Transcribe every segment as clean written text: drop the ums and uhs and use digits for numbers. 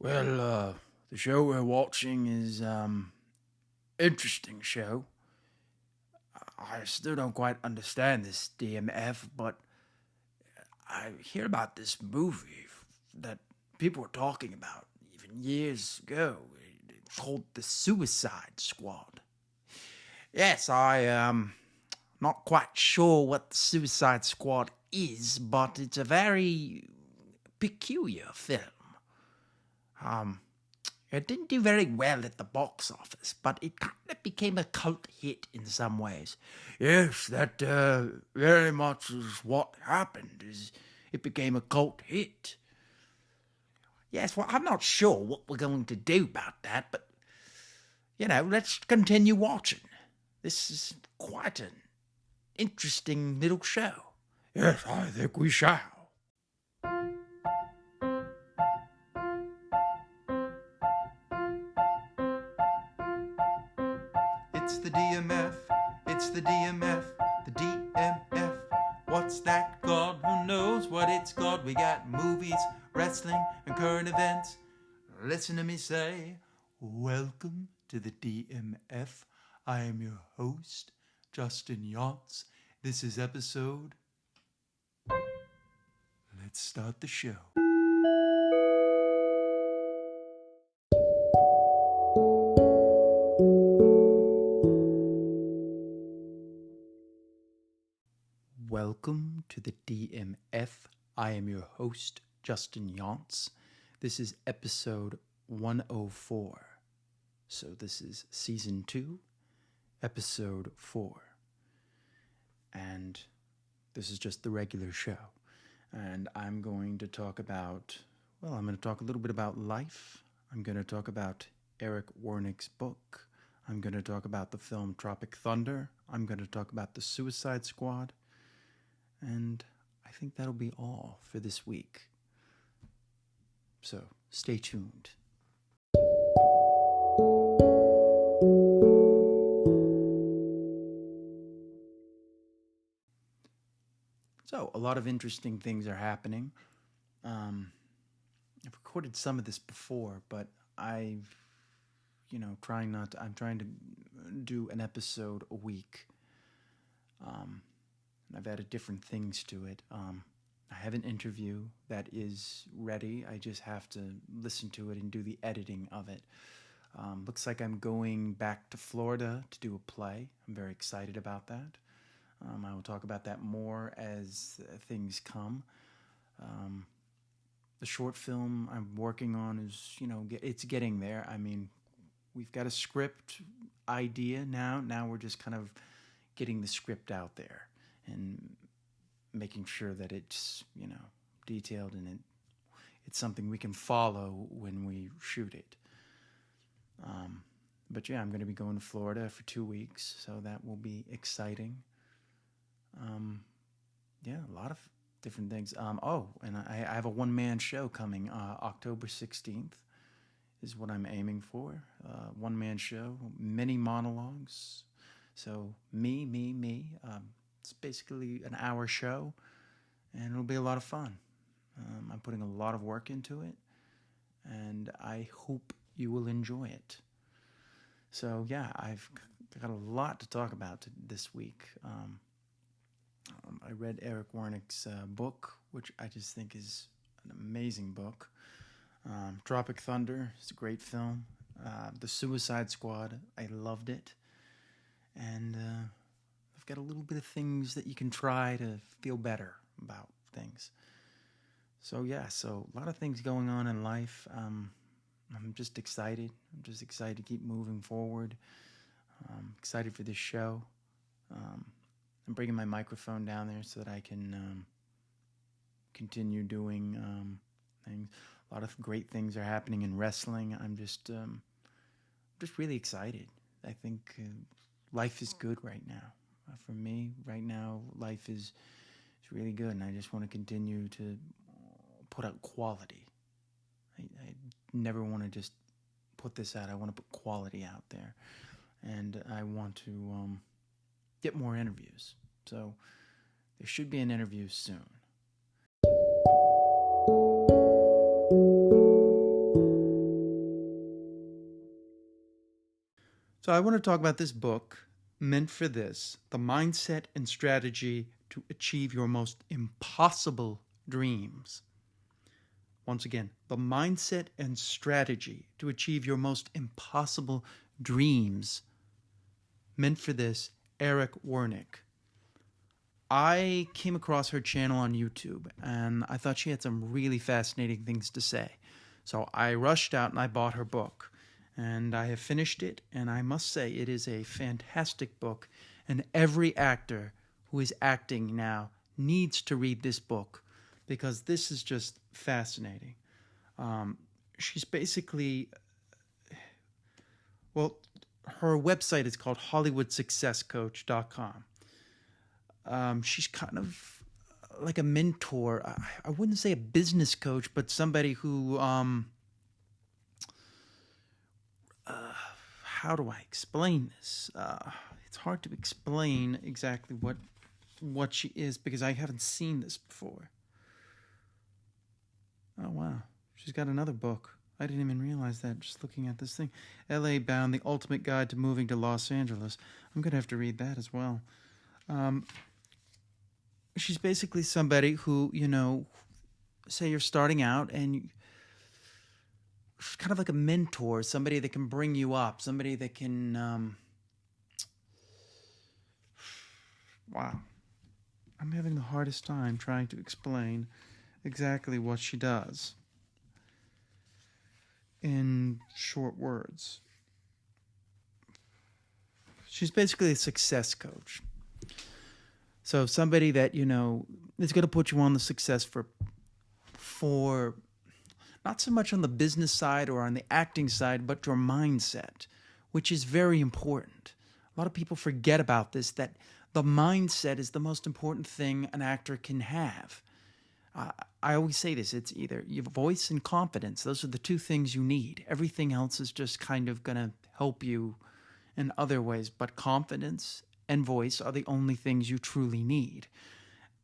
The show we're watching is interesting show. I still don't quite understand this DMF, but I hear about this movie that people were talking about even years ago. It's called The Suicide Squad. Yes, I not quite sure what the Suicide Squad is, but it's a very peculiar film. Um, It didn't do very well at the box office, but it kind of became a cult hit in some ways. Yes, that very much is what happened. Is it became a cult hit? Yes, well, I'm not sure what we're going to do about that, but let's continue watching. This is quite an interesting little show. Yes, I think we shall. It's the DMF, it's the DMF, the DMF. What's that called? Who knows what it's called? We got movies, wrestling, and current events. Listen to me say, welcome to the DMF. I am your host, Justin Yachts. This is episode. Let's start the show. Welcome to the DMF. I am your host, Justin Yance. This is episode 104. So this is season 2, episode 4. And this is just the regular show. And I'm going to talk about, I'm going to talk a little bit about life. I'm going to talk about Eric Warnick's book. I'm going to talk about the film Tropic Thunder. I'm going to talk about the Suicide Squad. And I think that'll be all for this week. So stay tuned. So a lot of interesting things are happening. I've recorded some of this before, but I'm trying to do an episode a week. I've added different things to it. I have an interview that is ready. I just have to listen to it and do the editing of it. Looks like I'm going back to Florida to do a play. I'm very excited about that. I will talk about that more as things come. The short film I'm working on is, it's getting there. I mean, we've got a script idea now. Now we're just kind of getting the script out there and making sure that it's, detailed and it's something we can follow when we shoot it. But yeah, I'm going to be going to Florida for 2 weeks, so that will be exciting. A lot of different things. And I have a one-man show coming October 16th is what I'm aiming for. One-man show, many monologues. So me. It's basically an hour show, and it'll be a lot of fun. I'm putting a lot of work into it, and I hope you will enjoy it. So yeah, I've got a lot to talk about this week. I read Eric Warnick's book, which I just think is an amazing book. Tropic Thunder is a great film. The Suicide Squad, I loved it. And I've got a little bit of things that you can try to feel better about things. So a lot of things going on in life. I'm just excited. I'm just excited to keep moving forward. Excited for this show. I'm bringing my microphone down there so that I can continue doing things. A lot of great things are happening in wrestling. I'm just really excited. I think life is good right now. For me, right now, life is really good, and I just want to continue to put out quality. I never want to just put this out. I want to put quality out there, and I want to get more interviews. So there should be an interview soon. So I want to talk about this book, Meant for This: The Mindset and Strategy to Achieve Your Most Impossible Dreams. Once again, the mindset and strategy to achieve your most impossible dreams. Meant for This, Eric Wernick. I came across her channel on YouTube and I thought she had some really fascinating things to say. So I rushed out and I bought her book. And I have finished it, and I must say it is a fantastic book. And every actor who is acting now needs to read this book because this is just fascinating. She's basically, well, her website is called HollywoodSuccessCoach.com. She's kind of like a mentor. I wouldn't say a business coach, but somebody who, how do I explain this? It's hard to explain exactly what she is because I haven't seen this before. Oh, wow. She's got another book. I didn't even realize that just looking at this thing. L.A. Bound, The Ultimate Guide to Moving to Los Angeles. I'm going to have to read that as well. She's basically somebody who, say you're starting out and she's kind of like a mentor, somebody that can bring you up, somebody that can, wow. I'm having the hardest time trying to explain exactly what she does in short words. She's basically a success coach. So somebody that, is going to put you on the success for not so much on the business side or on the acting side, but your mindset, which is very important. A lot of people forget about this, that the mindset is the most important thing an actor can have. I always say this, it's either your voice and confidence. Those are the two things you need. Everything else is just kind of going to help you in other ways, but confidence and voice are the only things you truly need.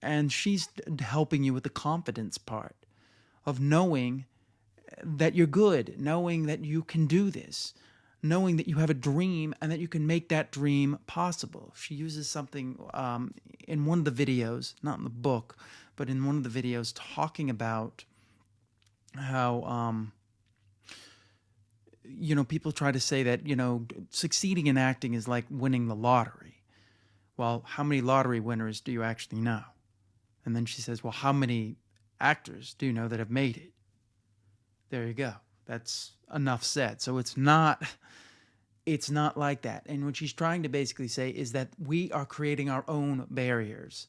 And she's helping you with the confidence part of knowing that you're good, knowing that you can do this, knowing that you have a dream and that you can make that dream possible. She uses something in one of the videos, not in the book, but in one of the videos talking about how, people try to say that, succeeding in acting is like winning the lottery. Well, how many lottery winners do you actually know? And then she says, well, how many actors do you know that have made it? There you go. That's enough said. So it's not like that. And what she's trying to basically say is that we are creating our own barriers.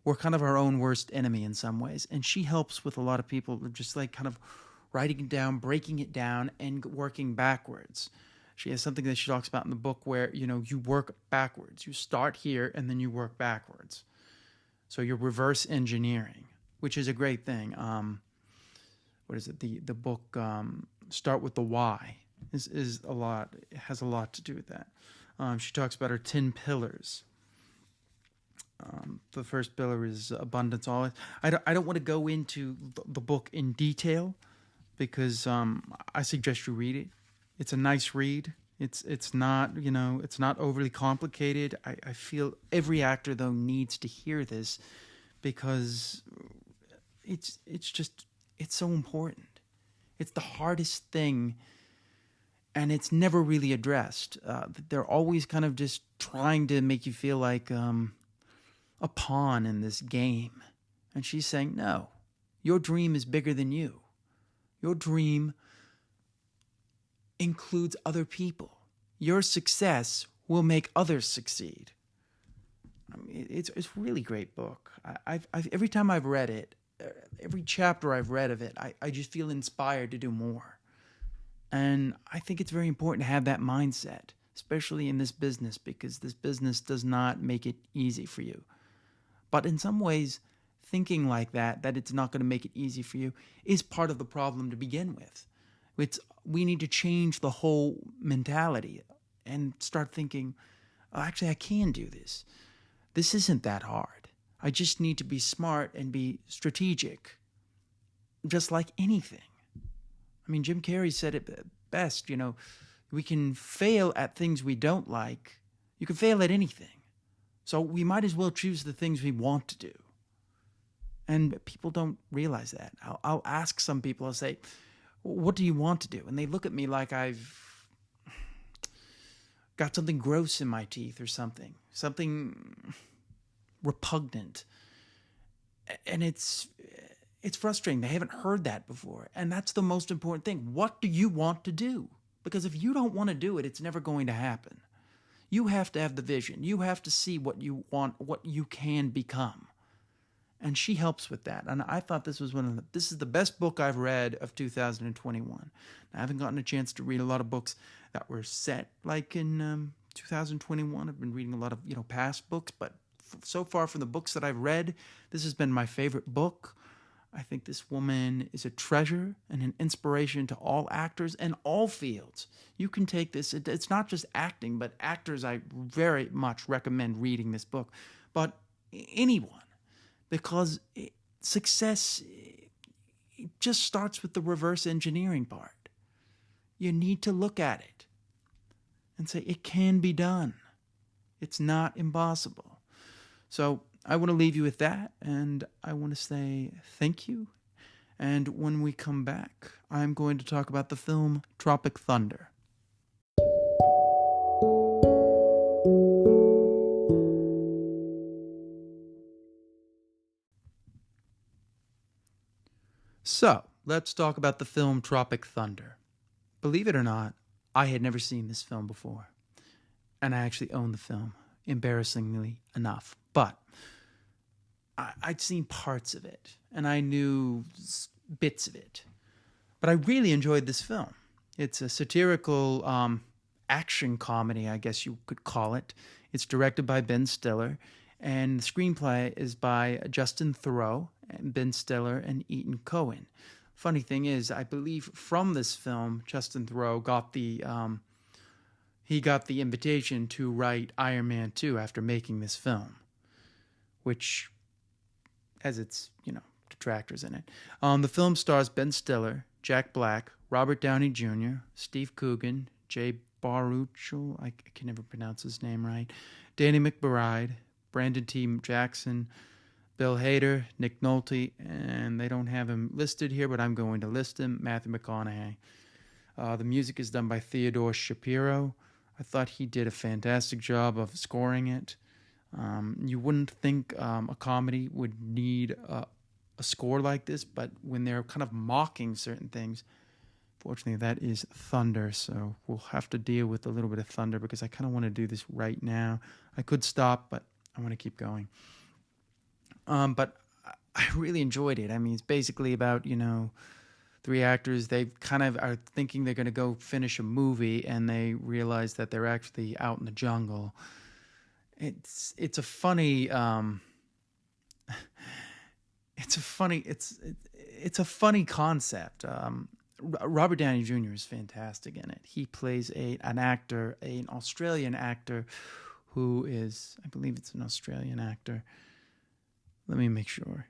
We're kind of our own worst enemy in some ways. And she helps with a lot of people just like kind of writing it down, breaking it down, and working backwards. She has something that she talks about in the book where, you work backwards. You start here and then you work backwards. So you're reverse engineering, which is a great thing. What is it? The book Start with the Why is a lot. It has a lot to do with that. She talks about her 10 pillars. The first pillar is abundance. Always. I don't want to go into the book in detail because I suggest you read it. It's a nice read. It's not it's not overly complicated. I feel every actor though needs to hear this because it's so important. It's the hardest thing, and it's never really addressed. They're always kind of just trying to make you feel like a pawn in this game. And she's saying, no, your dream is bigger than you. Your dream includes other people. Your success will make others succeed. I mean, it's a really great book. I've every time I've read it, every chapter I've read of it, I just feel inspired to do more. And I think it's very important to have that mindset, especially in this business, because this business does not make it easy for you. But in some ways, thinking like that it's not going to make it easy for you, is part of the problem to begin with. We need to change the whole mentality and start thinking, oh, actually, I can do this. This isn't that hard. I just need to be smart and be strategic, just like anything. I mean, Jim Carrey said it best, We can fail at things we don't like. You can fail at anything. So we might as well choose the things we want to do. And people don't realize that. I'll ask some people, I'll say, what do you want to do? And they look at me like I've got something gross in my teeth or something repugnant. And it's frustrating. They haven't heard that before. And that's the most important thing. What do you want to do? Because if you don't want to do it, it's never going to happen. You have to have the vision. You have to see what you want, what you can become. And she helps with that. And I thought this is this is the best book I've read of 2021. I haven't gotten a chance to read a lot of books that were set like in 2021. I've been reading a lot of, past books, but so far from the books that I've read, this has been my favorite book. I think this woman is a treasure and an inspiration to all actors and all fields. You can take this, it's not just acting, but actors, I very much recommend reading this book. But anyone, because success just starts with the reverse engineering part. You need to look at it and say, it can be done. It's not impossible. So I want to leave you with that, and I want to say thank you. And when we come back, I'm going to talk about the film Tropic Thunder. So, let's talk about the film Tropic Thunder. Believe it or not, I had never seen this film before. And I actually own the film, embarrassingly enough. But I'd seen parts of it, and I knew bits of it. But I really enjoyed this film. It's a satirical action comedy, I guess you could call it. It's directed by Ben Stiller, and the screenplay is by Justin Theroux, and Ben Stiller, and Ethan Coen. Funny thing is, I believe from this film, Justin Theroux got the invitation to write Iron Man 2 after making this film, which has its, detractors in it. The film stars Ben Stiller, Jack Black, Robert Downey Jr., Steve Coogan, Jay Baruchel, I can never pronounce his name right, Danny McBride, Brandon T. Jackson, Bill Hader, Nick Nolte, and they don't have him listed here, but I'm going to list him, Matthew McConaughey. The music is done by Theodore Shapiro. I thought he did a fantastic job of scoring it. You wouldn't think a comedy would need a score like this, but when they're kind of mocking certain things, fortunately that is thunder, so we'll have to deal with a little bit of thunder because I kind of want to do this right now. I could stop, but I want to keep going. But I really enjoyed it. I mean, it's basically about, three actors. They kind of are thinking they're going to go finish a movie, and they realize that they're actually out in the jungle. It's a funny concept. Robert Downey Jr. is fantastic in it. He plays an Australian actor who is, I believe it's an Australian actor. Let me make sure.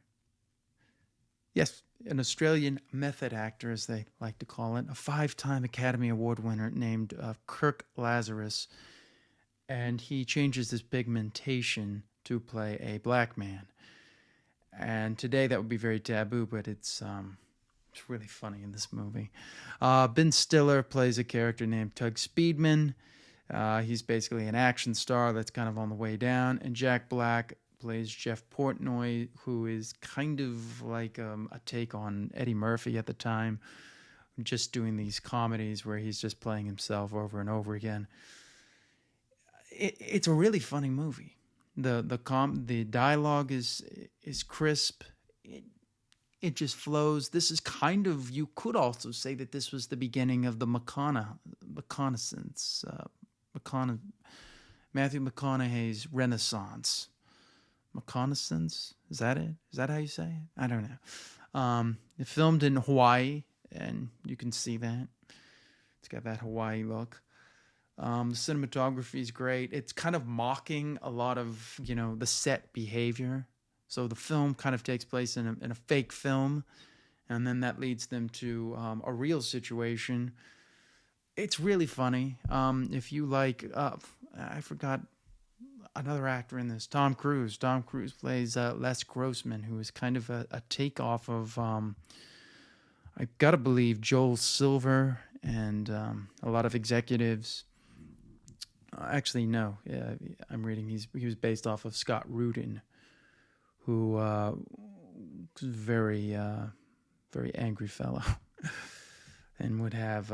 Yes, an Australian method actor, as they like to call it, a 5-time Academy Award winner named Kirk Lazarus. And he changes his pigmentation to play a black man. And today that would be very taboo, but it's really funny in this movie. Ben Stiller plays a character named Tug Speedman. He's basically an action star that's kind of on the way down. And Jack Black plays Jeff Portnoy, who is kind of like a take on Eddie Murphy at the time, just doing these comedies where he's just playing himself over and over again. It's a really funny movie. The dialogue is crisp. It just flows. This is kind of, you could also say that this was the beginning of the reconnaissance, Matthew McConaughey's renaissance. Reconnaissance? Is that it? Is that how you say it? I don't know. It filmed in Hawaii, and you can see that. It's got that Hawaii look. The cinematography is great. It's kind of mocking a lot of, the set behavior. So the film kind of takes place in a fake film, and then that leads them to a real situation. It's really funny. If you like, I forgot another actor in this, Tom Cruise. Tom Cruise plays Les Grossman, who is kind of a takeoff of, I gotta believe, Joel Silver and a lot of executives. Actually, no. I'm reading. He was based off of Scott Rudin, who was very very angry fellow, and would have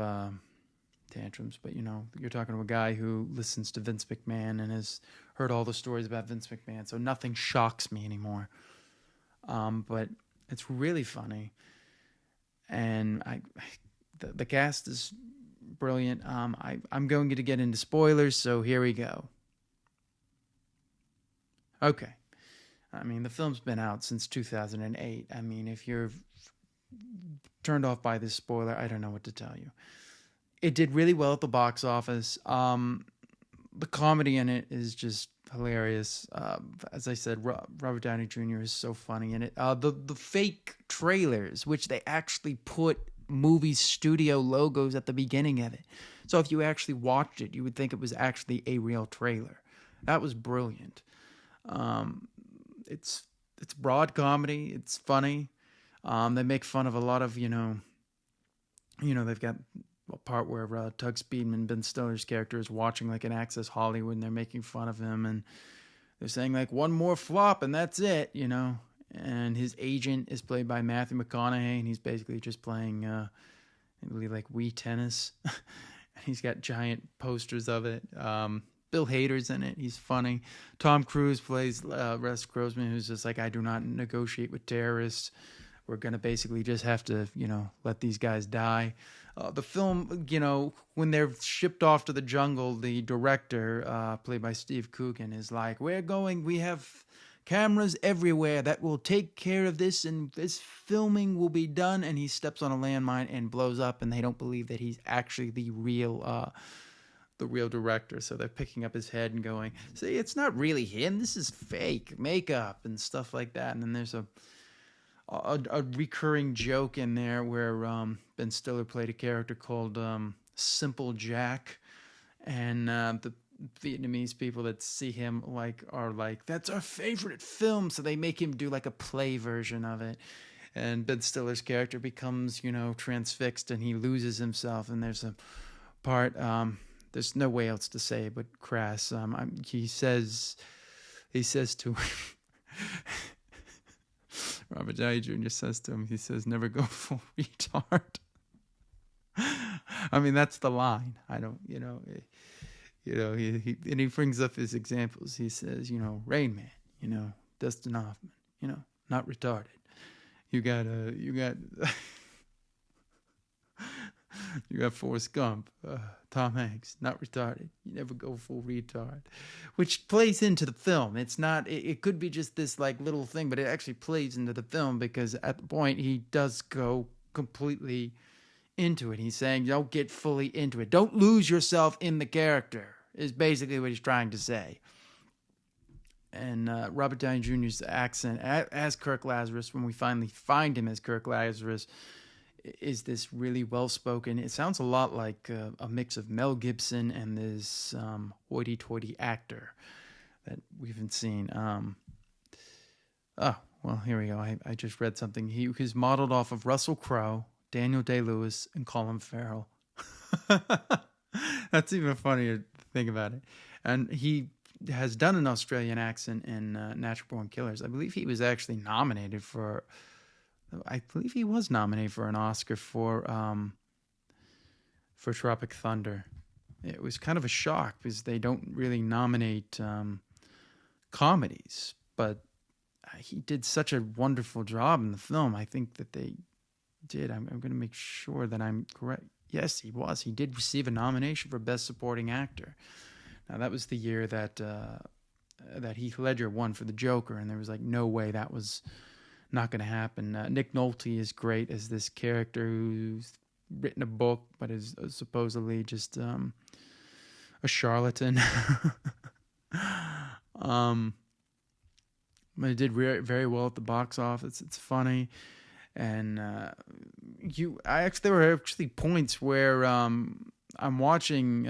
tantrums. But you're talking to a guy who listens to Vince McMahon and has heard all the stories about Vince McMahon, so nothing shocks me anymore. But it's really funny, and the cast is brilliant. I'm going to get into spoilers, so here we go. Okay. I mean, the film's been out since 2008. I mean, if you're turned off by this spoiler, I don't know what to tell you. It did really well at the box office. The comedy in it is just hilarious. As I said, Robert Downey Jr. is so funny in it. The fake trailers, which they actually put movie studio logos at the beginning of it. So if you actually watched it, you would think it was actually a real trailer. That was brilliant. It's broad comedy. It's funny. They make fun of a lot of, they've got a part where Tug Speedman, Ben Stiller's character, is watching like an Access Hollywood, and they're making fun of him, and they're saying like one more flop and that's it, And his agent is played by Matthew McConaughey, and he's basically just playing, I believe, like Wii Tennis. He's got giant posters of it. Bill Hader's in it. He's funny. Tom Cruise plays Les Grossman, who's just like, I do not negotiate with terrorists. We're going to basically just have to, let these guys die. The film, when they're shipped off to the jungle, the director, played by Steve Coogan, is like, we have cameras everywhere that will take care of this, and this filming will be done. And he steps on a landmine and blows up, and they don't believe that he's actually the real director. So they're picking up his head and going, see, it's not really him. This is fake makeup and stuff like that. And then there's a recurring joke in there where Ben Stiller played a character called Simple Jack, and the Vietnamese people that see him are like, that's our favorite film, so they make him do like a play version of it, and Ben Stiller's character becomes transfixed, and he loses himself, and there's a part, there's no way else to say it but crass. He says to Robert Downey Jr. says to him, he says, never go full retard. I mean, that's the line. I don't, he brings up his examples. He says, Rain Man, Dustin Hoffman, not retarded. You got you got Forrest Gump, Tom Hanks, not retarded. You never go full retard, which plays into the film. It's not. It could be just this like little thing, but it actually plays into the film because at the point he does go completely into it. He's saying, "Don't get fully into it. Don't lose yourself in the character." Is basically what he's trying to say. And Robert Downey Jr.'s accent as Kirk Lazarus, when we finally find him as Kirk Lazarus, is this really well-spoken. It sounds a lot like a mix of Mel Gibson and this hoity-toity actor that we haven't seen. Oh, well, here we go. I just read something. He's modeled off of Russell Crowe, Daniel Day-Lewis, and Colin Farrell. That's even funnier to think about it. And he has done an Australian accent in Natural Born Killers. I believe he was actually nominated for... I believe he was nominated for an Oscar for Tropic Thunder. It was kind of a shock because they don't really nominate comedies, but he did such a wonderful job in the film. I think that they did. I'm going to make sure that I'm correct. Yes, he was. He did receive a nomination for Best Supporting Actor. Now, that was the year that Heath Ledger won for the Joker, and there was like no way that was not going to happen. Nick Nolte is great as this character who's written a book but is supposedly just a charlatan. But it did very well at the box office. It's funny, and there were actually points where I'm watching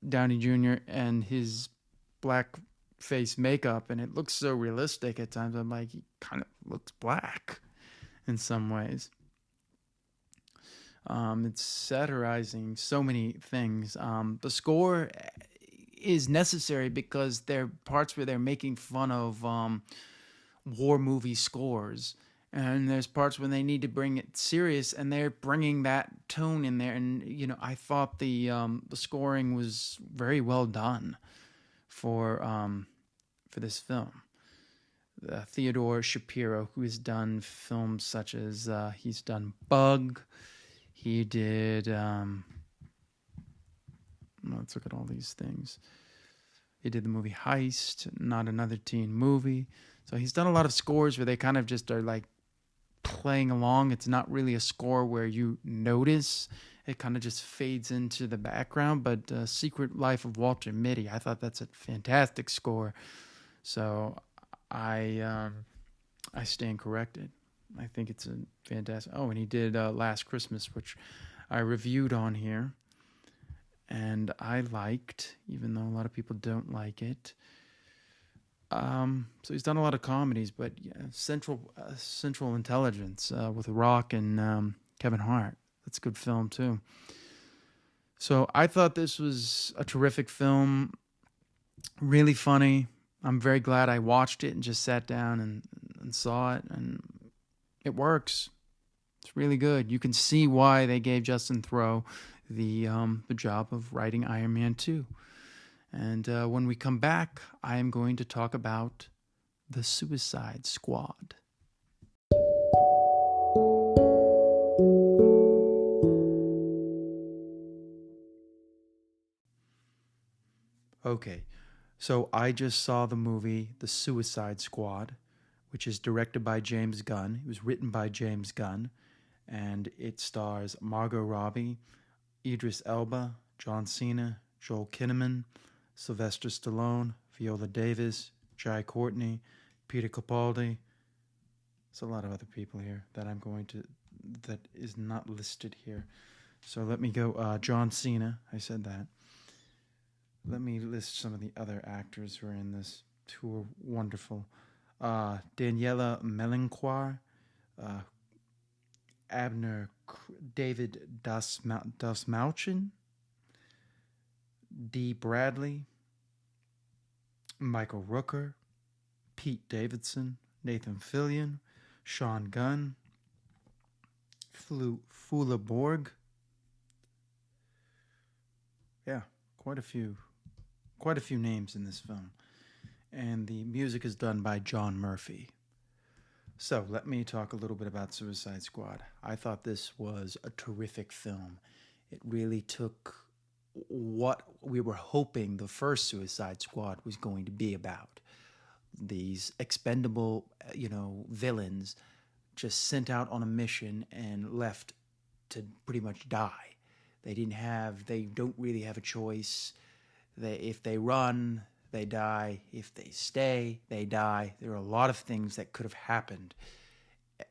Downey Jr. and his black face makeup, and it looks so realistic at times. I'm like, he kind of looks black in some ways. It's satirizing so many things. The score is necessary because there are parts where they're making fun of war movie scores, and there's parts when they need to bring it serious, and they're bringing that tone in there. And I thought the scoring was very well done for this film. Theodore Shapiro, who has done films such as he's done Bug. He did. Let's look at all these things. He did the movie Heist, Not Another Teen Movie. So he's done a lot of scores where they kind of just are like playing along. It's not really a score where you notice. It kind of just fades into the background. But Secret Life of Walter Mitty, I thought that's a fantastic score. So I stand corrected. I think it's a fantastic. Oh, and he did Last Christmas, which I reviewed on here, and I liked, even though a lot of people don't like it. So he's done a lot of comedies, but yeah, Central Intelligence with Rock and Kevin Hart. That's a good film too. So I thought this was a terrific film, really funny. I'm very glad I watched it and just sat down and saw it, and it works. It's really good. You can see why they gave Justin Theroux the job of writing Iron Man 2. And when we come back, I am going to talk about The Suicide Squad. Okay, so I just saw the movie The Suicide Squad, which is directed by James Gunn. It was written by James Gunn, and it stars Margot Robbie, Idris Elba, John Cena, Joel Kinnaman, Sylvester Stallone, Viola Davis, Jai Courtney, Peter Capaldi. There's a lot of other people here that is not listed here. So let me go. John Cena, I said that. Let me list some of the other actors who are in this, who are wonderful. Daniela Melancourt, Abner David Dasmauchen, Dee Bradley, Michael Rooker, Pete Davidson, Nathan Fillion, Sean Gunn, Fula Borg. Yeah, quite a few names in this film. And the music is done by John Murphy. So let me talk a little bit about Suicide Squad. I thought this was a terrific film. It really took what we were hoping the first Suicide Squad was going to be about. These expendable, villains just sent out on a mission and left to pretty much die. They don't really have a choice. If they run, they die. If they stay, they die. There are a lot of things that could have happened.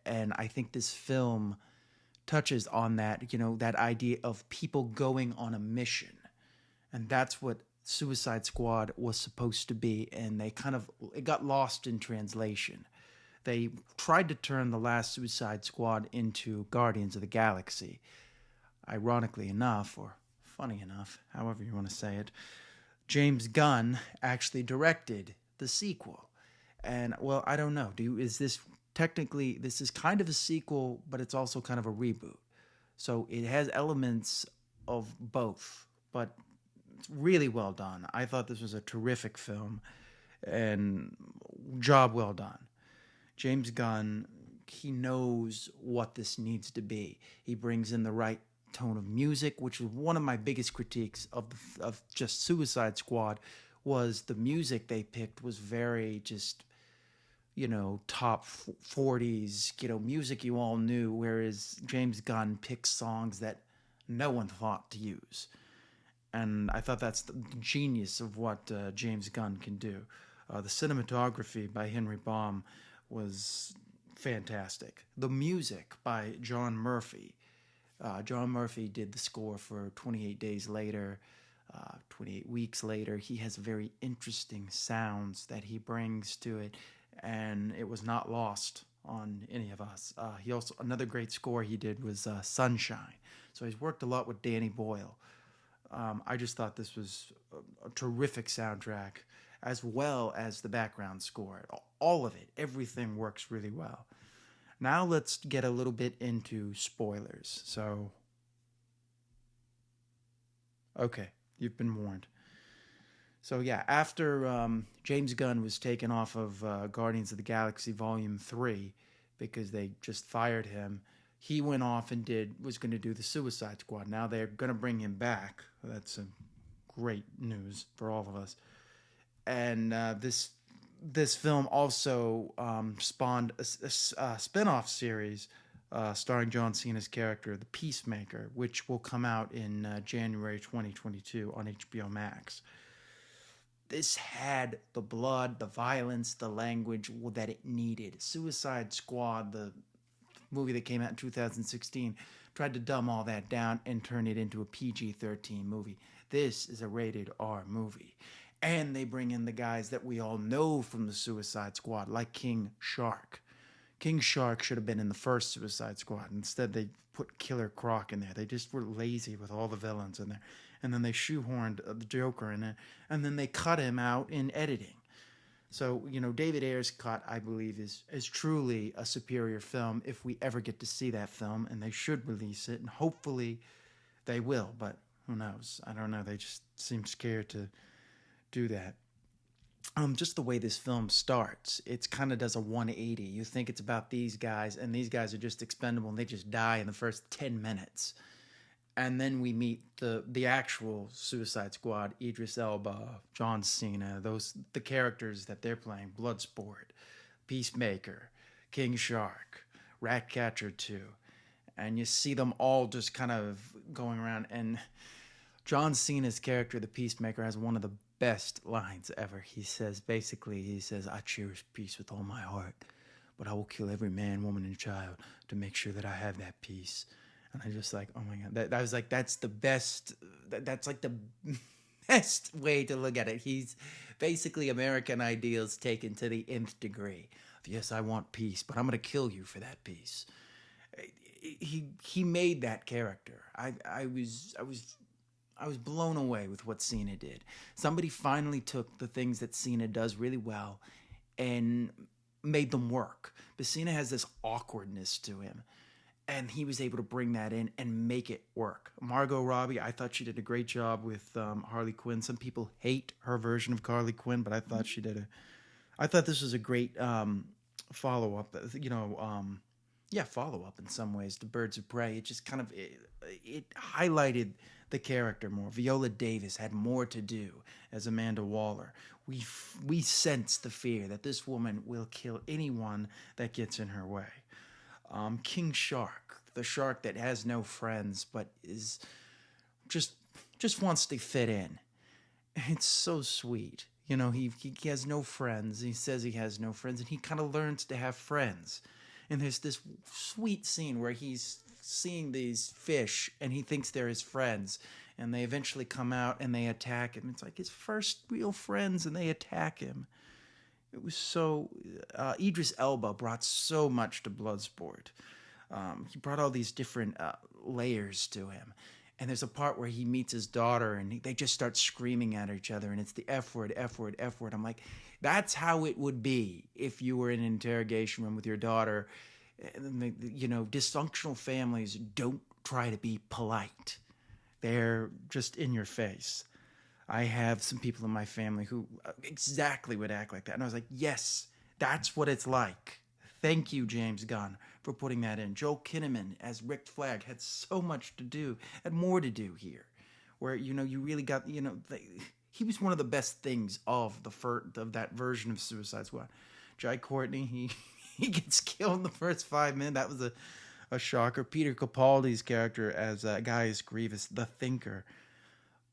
And I think this film touches on that, that idea of people going on a mission. And that's what Suicide Squad was supposed to be. And it got lost in translation. They tried to turn the last Suicide Squad into Guardians of the Galaxy. Ironically enough, or funny enough, however you want to say it, James Gunn actually directed the sequel. And, well, I don't know. This is kind of a sequel, but it's also kind of a reboot. So it has elements of both, but it's really well done. I thought this was a terrific film, and job well done. James Gunn, he knows what this needs to be. He brings in the right tone of music, which was one of my biggest critiques of just Suicide Squad, was the music they picked was very just, top 40s, music you all knew, whereas James Gunn picked songs that no one thought to use. And I thought that's the genius of what James Gunn can do. The cinematography by Henry Baum was fantastic. The music by John Murphy, John Murphy did the score for 28 Days Later, 28 Weeks Later. He has very interesting sounds that he brings to it, and it was not lost on any of us. He also, another great score he did was Sunshine. So he's worked a lot with Danny Boyle. I just thought this was a terrific soundtrack, as well as the background score. All of it, everything works really well. Now let's get a little bit into spoilers. So, okay, you've been warned. So yeah, after James Gunn was taken off of Guardians of the Galaxy Volume 3 because they just fired him, he went off and was going to do the Suicide Squad. Now they're going to bring him back. That's great news for all of us. And this film also spawned a spin-off series starring John Cena's character, The Peacemaker, which will come out in January 2022 on HBO Max. This had the blood, the violence, the language that it needed. Suicide Squad, the movie that came out in 2016, tried to dumb all that down and turn it into a PG-13 movie. This is a rated R movie. And they bring in the guys that we all know from the Suicide Squad, like King Shark. King Shark should have been in the first Suicide Squad. Instead, they put Killer Croc in there. They just were lazy with all the villains in there. And then they shoehorned the Joker in it. And then they cut him out in editing. So, David Ayer's cut, I believe, is truly a superior film if we ever get to see that film. And they should release it. And hopefully they will. But who knows? I don't know. They just seem scared to do that. Just the way this film starts, it kind of does a 180. You think it's about these guys, and these guys are just expendable, and they just die in the first 10 minutes. And then we meet the actual Suicide Squad, Idris Elba, John Cena, the characters that they're playing, Bloodsport, Peacemaker, King Shark, Ratcatcher 2. And you see them all just kind of going around, and John Cena's character, the Peacemaker, has one of the best lines ever. He says, I cherish peace with all my heart, but I will kill every man, woman, and child to make sure that I have that peace. And I just like, oh my God, I was like, that's the best, that's like the best way to look at it. He's basically American ideals taken to the nth degree. Yes, I want peace, but I'm going to kill you for that peace. He made that character. I was blown away with what Cena did. Somebody finally took the things that Cena does really well and made them work. But Cena has this awkwardness to him, and he was able to bring that in and make it work. Margot Robbie, I thought she did a great job with Harley Quinn. Some people hate her version of Harley Quinn, but I thought I thought this was a great follow-up. Follow-up in some ways to Birds of Prey. It just kind of it highlighted the character more. Viola Davis had more to do as Amanda Waller. We sense the fear that this woman will kill anyone that gets in her way. King Shark, the shark that has no friends but is just wants to fit in. It's so sweet. He has no friends. He says he has no friends, and he kind of learns to have friends. And there's this sweet scene where he's seeing these fish, and he thinks they're his friends. And they eventually come out, and they attack him. It's like his first real friends, and they attack him. It was so... Idris Elba brought so much to Bloodsport. He brought all these different layers to him. And there's a part where he meets his daughter, and they just start screaming at each other, and it's the F word, F word, F word. I'm like, that's how it would be if you were in an interrogation room with your daughter. Dysfunctional families don't try to be polite. They're just in your face. I have some people in my family who exactly would act like that. And I was like, yes, that's what it's like. Thank you, James Gunn, for putting that in. Joel Kinnaman as Rick Flag had so much to do, had more to do here. Where, you really got, he was one of the best things of that version of Suicide Squad. Jai Courtney, he gets killed in the first 5 minutes. That was a shocker. Peter Capaldi's character as Gaius Grievous, the Thinker.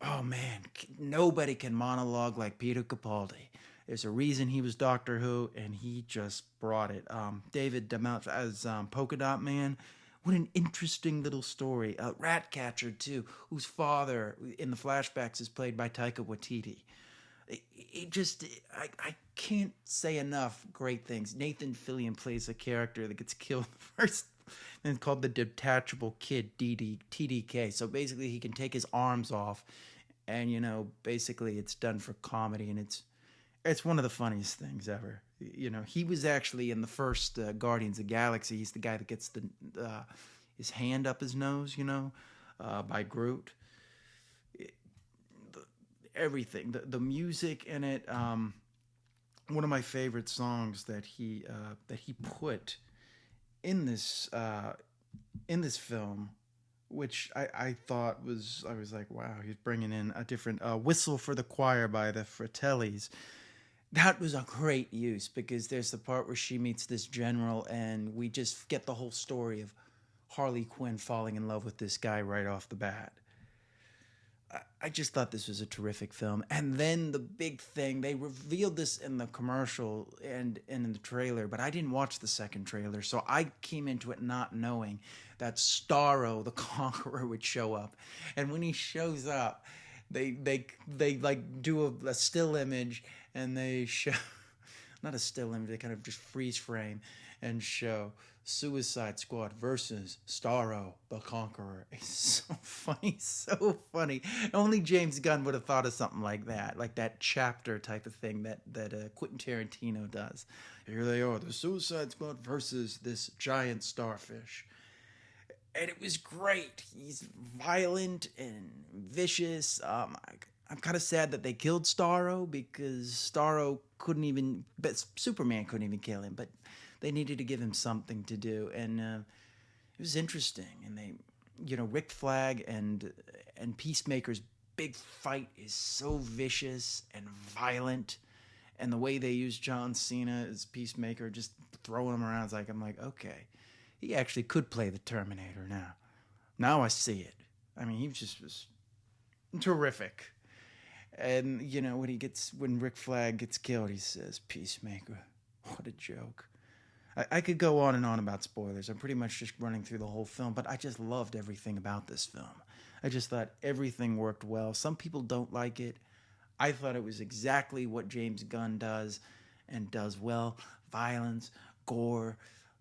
Oh man, nobody can monologue like Peter Capaldi. There's a reason he was Doctor Who, and he just brought it. David DeMelt as Polka Dot Man What an interesting little story. Ratcatcher, too, whose father in the flashbacks is played by Taika Waititi. It just, I can't say enough great things. Nathan Fillion plays a character that gets killed first and called the Detachable Kid, TDK. So basically, he can take his arms off, and basically, it's done for comedy, and it's one of the funniest things ever. He was actually in the first Guardians of the Galaxy. He's the guy that gets his hand up his nose, by Groot. Everything, the music in it. One of my favorite songs that he put in this film, which I thought I was like, wow, he's bringing in a different Whistle for the Choir by the Fratellis. That was a great use, because there's the part where she meets this general, and we just get the whole story of Harley Quinn falling in love with this guy right off the bat. I just thought this was a terrific film. And then the big thing, they revealed this in the commercial and in the trailer, but I didn't watch the second trailer, so I came into it not knowing that Starro, the Conqueror, would show up. And when he shows up, they like do a still image, and they show, not a still image, they kind of just freeze frame and show Suicide Squad versus Starro, the Conqueror. It's so funny, so funny. Only James Gunn would have thought of something like that chapter type of thing that Quentin Tarantino does. Here they are, the Suicide Squad versus this giant starfish. And it was great. He's violent and vicious. I'm kind of sad that they killed Starro, because Starro Superman couldn't even kill him, but they needed to give him something to do, and it was interesting. And they, Rick Flag and Peacemaker's big fight is so vicious and violent, and the way they use John Cena as Peacemaker, just throwing him around, I'm like, okay, he actually could play the Terminator now. Now I see it. I mean, he just was terrific. And when Rick Flag gets killed, he says, "Peacemaker, what a joke." I could go on and on about spoilers. I'm pretty much just running through the whole film, but I just loved everything about this film. I just thought everything worked well. Some people don't like it. I thought it was exactly what James Gunn does, and does well. Violence, gore,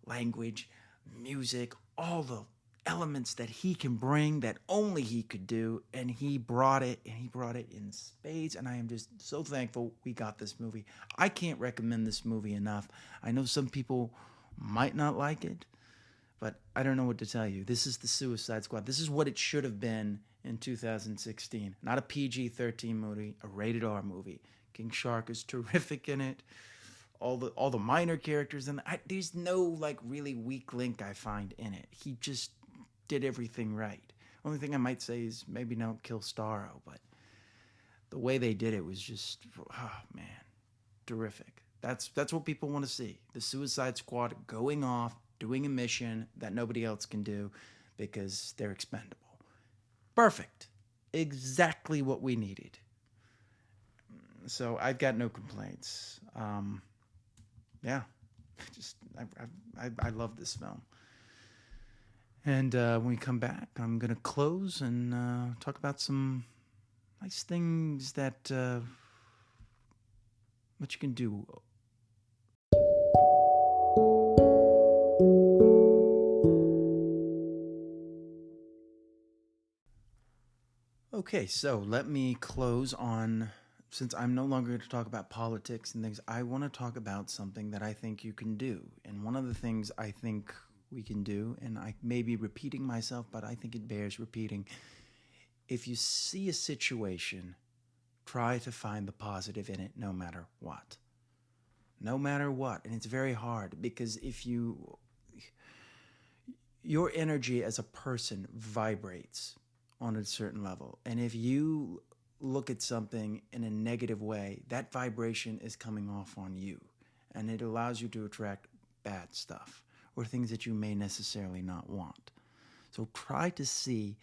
language, music, all the elements that he can bring that only he could do, and he brought it, in spades, and I am just so thankful we got this movie. I can't recommend this movie enough. I know some people might not like it, but I don't know what to tell you. This is the Suicide Squad. This is what it should have been in 2016. Not a PG-13 movie, a rated R movie. King Shark is terrific in it. All the minor characters, and there's no really weak link I find in it. He just did everything right. Only thing I might say is maybe don't kill Starro, but the way they did it was just, oh man, terrific. That's what people want to see. The Suicide Squad going off, doing a mission that nobody else can do because they're expendable. Perfect. Exactly what we needed. So I've got no complaints. Yeah, I love this film. And when we come back, I'm going to close and talk about some nice things that what you can do. Okay, so let me close on, since I'm no longer going to talk about politics and things, I want to talk about something that I think you can do. And one of the things I think we can do, and I may be repeating myself, but I think it bears repeating. If you see a situation, try to find the positive in it no matter what. No matter what. And it's very hard, because if your energy as a person vibrates on a certain level. And if you look at something in a negative way, that vibration is coming off on you. And it allows you to attract bad stuff, or things that you may necessarily not want. So try to see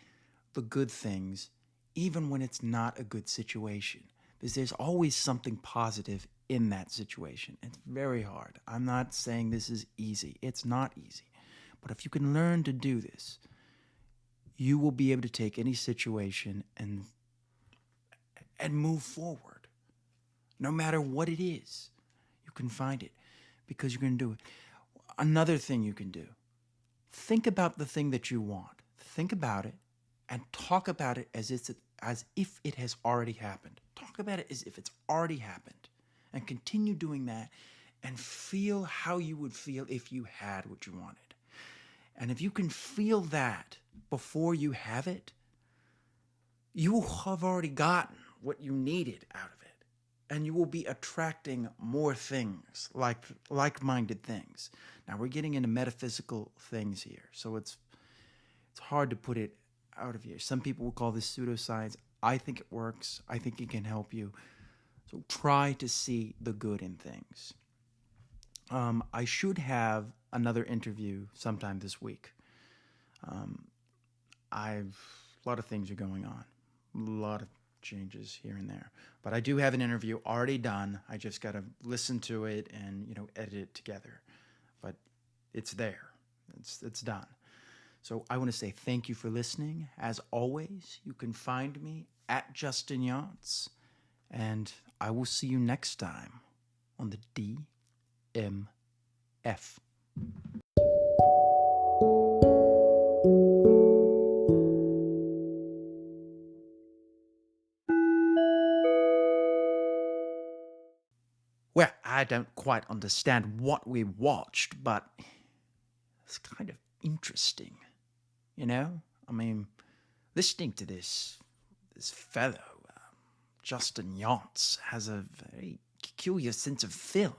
the good things, even when it's not a good situation, because there's always something positive in that situation. It's very hard. I'm not saying this is easy. It's not easy. But if you can learn to do this, you will be able to take any situation and move forward. No matter what it is, you can find it because you're going to do it. Another thing you can do, think about the thing that you want. Think about it and talk about it as if it has already happened. Talk about it as if it's already happened. And continue doing that and feel how you would feel if you had what you wanted. And if you can feel that before you have it, you will have already gotten what you needed out of it. And you will be attracting more things, like-minded things. Now, we're getting into metaphysical things here, so it's hard to put it out of here. Some people will call this pseudoscience. I think it works. I think it can help you. So try to see the good in things. I should have another interview sometime this week. A lot of things are going on. A lot of changes here and there. But I do have an interview already done. I just got to listen to it and, edit it together. But it's there. It's done. So I want to say thank you for listening. As always, you can find me at Justin Yachts. And I will see you next time on the DMF. Well, I don't quite understand what we watched, but it's kind of interesting, I mean, listening to this fellow, Justin Yachts, has a very peculiar sense of film.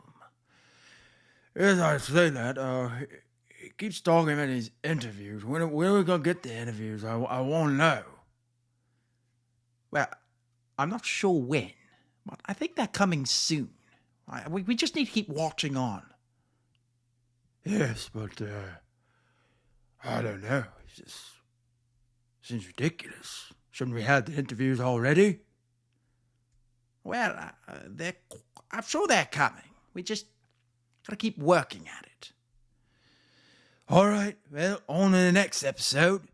As I say that, he keeps talking about his interviews. When are we going to get the interviews? I want to know. Well, I'm not sure when, but I think they're coming soon. We just need to keep watching on. Yes, but, I don't know. It just seems ridiculous. Shouldn't we have the interviews already? Well, I'm sure they're coming. We just got to keep working at it. All right, well, on to the next episode.